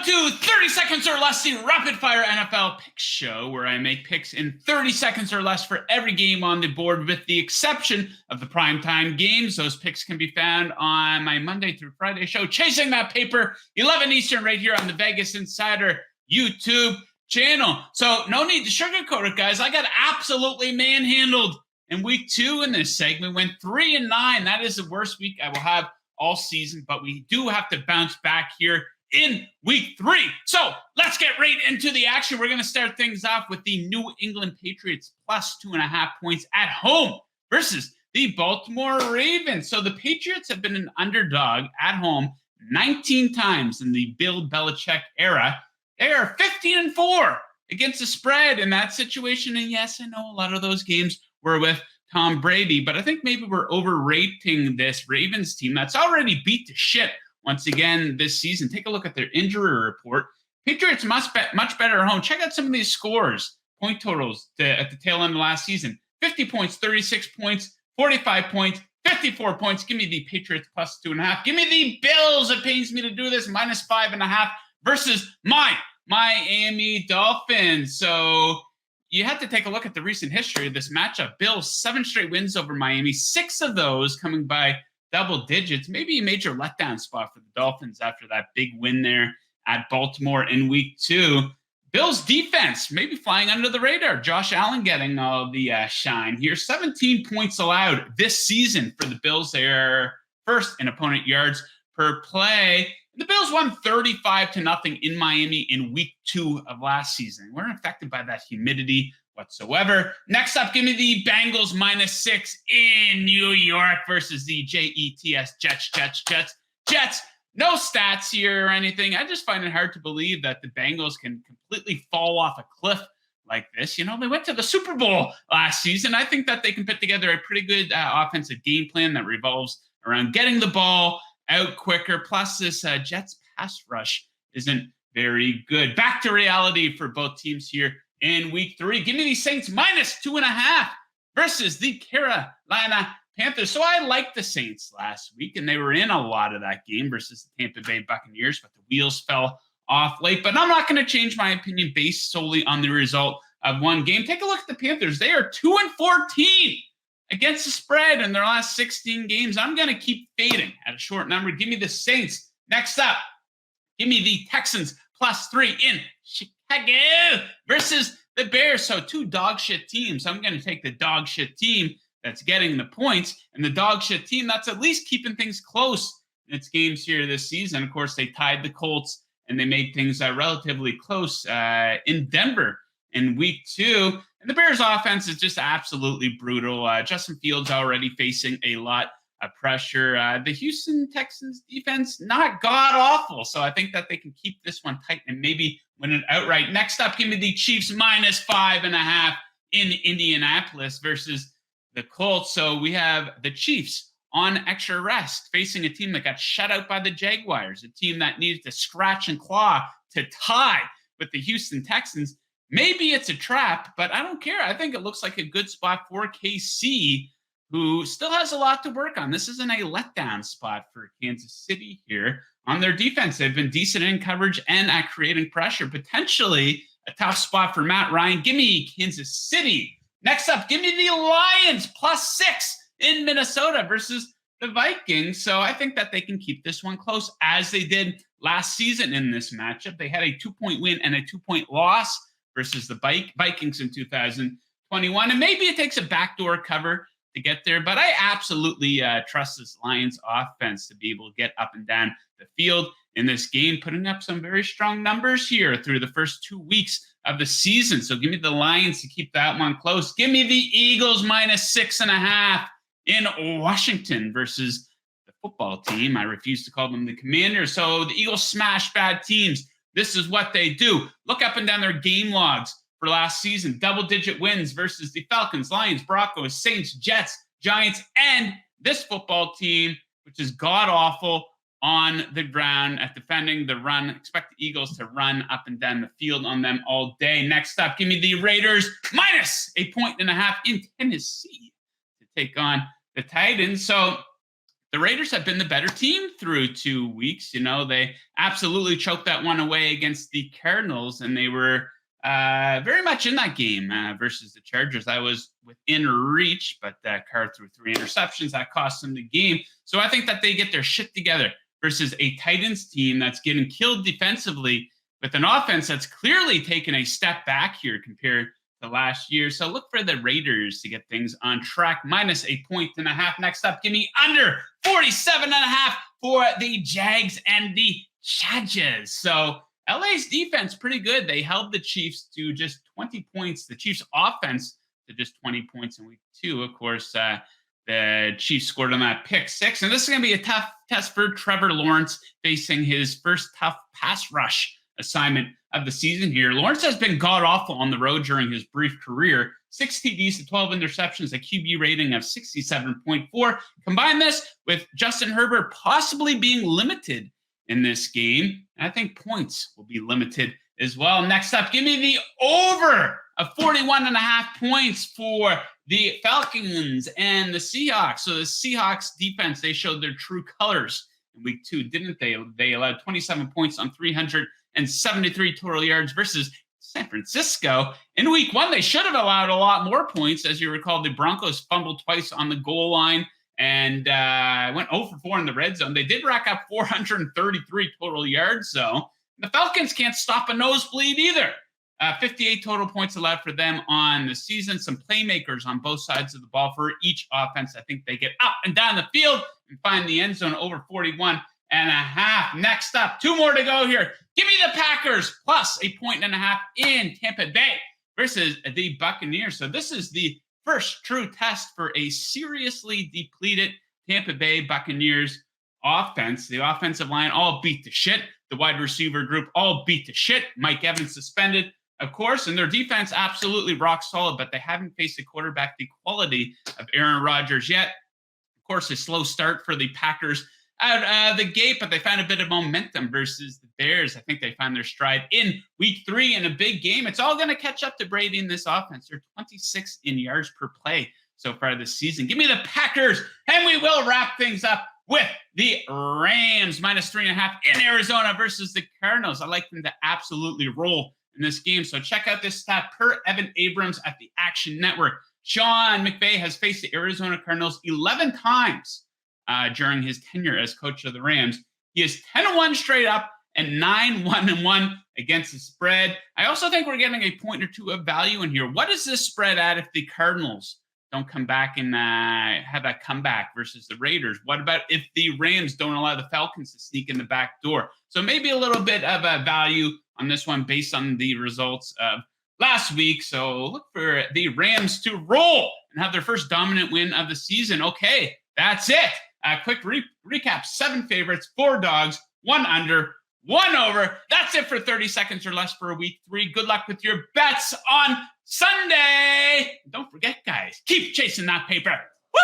to 30 seconds or less, the rapid fire NFL pick show, where I make picks in 30 seconds or less for every game on the board, with the exception of the primetime games. Those picks can be found on my Monday through Friday show, Chasing That Paper, 11 Eastern, right here on the Vegas Insider YouTube channel. So no need to sugarcoat it, guys. I got absolutely manhandled in week 2 in this segment. Went 3-9. That is the worst week I will have all season, but we do have to bounce back here in week 3. So let's get right into the action. We're going to start things off with the New England Patriots plus 2.5 points at home versus the Baltimore Ravens. So the Patriots have been an underdog at home 19 times in the Bill Belichick era. They are 15-4 against the spread in that situation. And yes, I know a lot of those games were with Tom Brady, but I think maybe we're overrating this Ravens team that's already beat to shit once again this season. Take a look at their injury report. Patriots much better at home. Check out some of these scores, point totals at the tail end of last season. 50 points, 36 points, 45 points, 54 points. Give me the Patriots plus 2.5. Give me the Bills. It pains me to do this. Minus 5.5 versus my Miami Dolphins. So you have to take a look at the recent history of this matchup. Bills, 7 straight wins over Miami, 6 of those coming by double digits. Maybe a major letdown spot for the Dolphins after that big win there at Baltimore in week 2. Bills defense maybe flying under the radar. Josh Allen getting all the shine here. 17 points allowed this season for the Bills. They are first in opponent yards per play. The Bills won 35-0 in Miami in week 2 of last season. We're not affected by that humidity whatsoever. Next up, give me the Bengals -6 in New York versus the Jets. No stats here or anything. I just find it hard to believe that the Bengals can completely fall off a cliff like this. You know, they went to the Super Bowl last season. I think that they can put together a pretty good offensive game plan that revolves around getting the ball out quicker. Plus, this Jets pass rush isn't very good. Back to reality for both teams here in week 3. Give me the Saints -2.5 versus the Carolina Panthers. So I liked the Saints last week, and they were in a lot of that game versus the Tampa Bay Buccaneers, but the wheels fell off late. But I'm not going to change my opinion based solely on the result of one game. Take a look at the Panthers. They are 2-14 against the spread in their last 16 games. I'm going to keep fading at a short number. Give me the Saints. Next up, give me the Texans +3 in Chicago versus the Bears. So 2 dog shit teams. I'm going to take the dog shit team that's getting the points, and the dog shit team that's at least keeping things close in its games here this season. Of course, they tied the Colts, and they made things relatively close in Denver in week 2. And the Bears offense is just absolutely brutal. Justin Fields already facing a lot of pressure. The Houston Texans defense, not god-awful. So I think that they can keep this one tight and maybe win it outright. Next up, give me the Chiefs -5.5 in Indianapolis versus the Colts. So we have the Chiefs on extra rest, facing a team that got shut out by the Jaguars, a team that needed to scratch and claw to tie with the Houston Texans. Maybe it's a trap, but I don't care. I think it looks like a good spot for KC, who still has a lot to work on. This isn't a letdown spot for Kansas City here. On their defense, they've been decent in coverage and at creating pressure. Potentially a tough spot for Matt Ryan. Give me Kansas City. Next up, give me the Lions +6 in Minnesota versus the Vikings. So I think that they can keep this one close, as they did last season in this matchup. They had a 2-point win and a 2-point loss versus the Vikings in 2021. And maybe it takes a backdoor cover to get there, but I absolutely trust this Lions offense to be able to get up and down the field in this game, putting up some very strong numbers here through the first 2 weeks of the season. So give me the Lions to keep that one close. Give me the Eagles -6.5 in Washington versus the football team. I refuse to call them the Commanders. So the Eagles smash bad teams. This is what they do. Look up and down their game logs for last season. Double-digit wins versus the Falcons, Lions, Broncos, Saints, Jets, Giants, and this football team, which is god-awful on the ground at defending the run. Expect the Eagles to run up and down the field on them all day. Next up, give me the Raiders -1.5 in Tennessee to take on the Titans. So the the Raiders have been the better team through 2 weeks. They absolutely choked that one away against the Cardinals, and they were very much in that game versus the Chargers. I was within reach, but Carr threw 3 interceptions. That cost them the game. So I think that they get their shit together versus a Titans team that's getting killed defensively with an offense that's clearly taken a step back here compared to last year. So look for the Raiders to get things on track, minus 1.5 points. Next up, give me under 47.5 for the Jags and the Chargers. So LA's defense pretty good. They held the Chiefs to just 20 points. The Chiefs offense to just 20 points in week 2. Of course, the Chiefs scored on that pick 6. And this is going to be a tough test for Trevor Lawrence, facing his first tough pass rush assignment of the season here. Lawrence has been god-awful on the road during his brief career. 6 TDs to 12 interceptions, a QB rating of 67.4. Combine this with Justin Herbert possibly being limited in this game, I think points will be limited as well. Next up, give me the over of 41.5 points for the Falcons and the Seahawks. So the Seahawks defense, they showed their true colors in week 2, didn't they? They allowed 27 points on 373 total yards versus San Francisco. In week 1, they should have allowed a lot more points. As you recall, the Broncos fumbled twice on the goal line and went 0 for 4 in the red zone. They did rack up 433 total yards, though. The Falcons can't stop a nosebleed either. 58 total points allowed for them on the season. Some playmakers on both sides of the ball for each offense. I think they get up and down the field and find the end zone over 41.5. Next up, 2 more to go here. Give me the Packers plus 1.5 points in Tampa Bay versus the Buccaneers. So this is the first true test for a seriously depleted Tampa Bay Buccaneers offense. The offensive line all beat to shit. The wide receiver group all beat to shit. Mike Evans suspended, of course, and their defense absolutely rock solid, but they haven't faced a quarterback the quality of Aaron Rodgers yet. Of course, a slow start for the Packers out the gate, but they found a bit of momentum versus the Bears. I think they found their stride in week 3 in a big game. It's all going to catch up to Brady in this offense. They're 26 in yards per play so far this season. Give me the Packers, and we will wrap things up with the Rams, minus 3.5 in Arizona versus the Cardinals. I like them to absolutely roll in this game. So check out this stat per Evan Abrams at the Action Network. Sean McVay has faced the Arizona Cardinals 11 times during his tenure as coach of the Rams. He is 10-1 straight up and 9-1-1 against the spread. I also think we're getting a point or two of value in here. What is this spread at if the Cardinals don't come back and have that comeback versus the Raiders? What about if the Rams don't allow the Falcons to sneak in the back door? So maybe a little bit of a value on this one based on the results of last week. So look for the Rams to roll and have their first dominant win of the season. Okay, that's it. Quick recap: 7 favorites, 4 dogs, 1 under, 1 over. That's it for 30 seconds or less for week 3. Good luck with your bets on Sunday. Don't forget, guys, keep chasing that paper. Woo!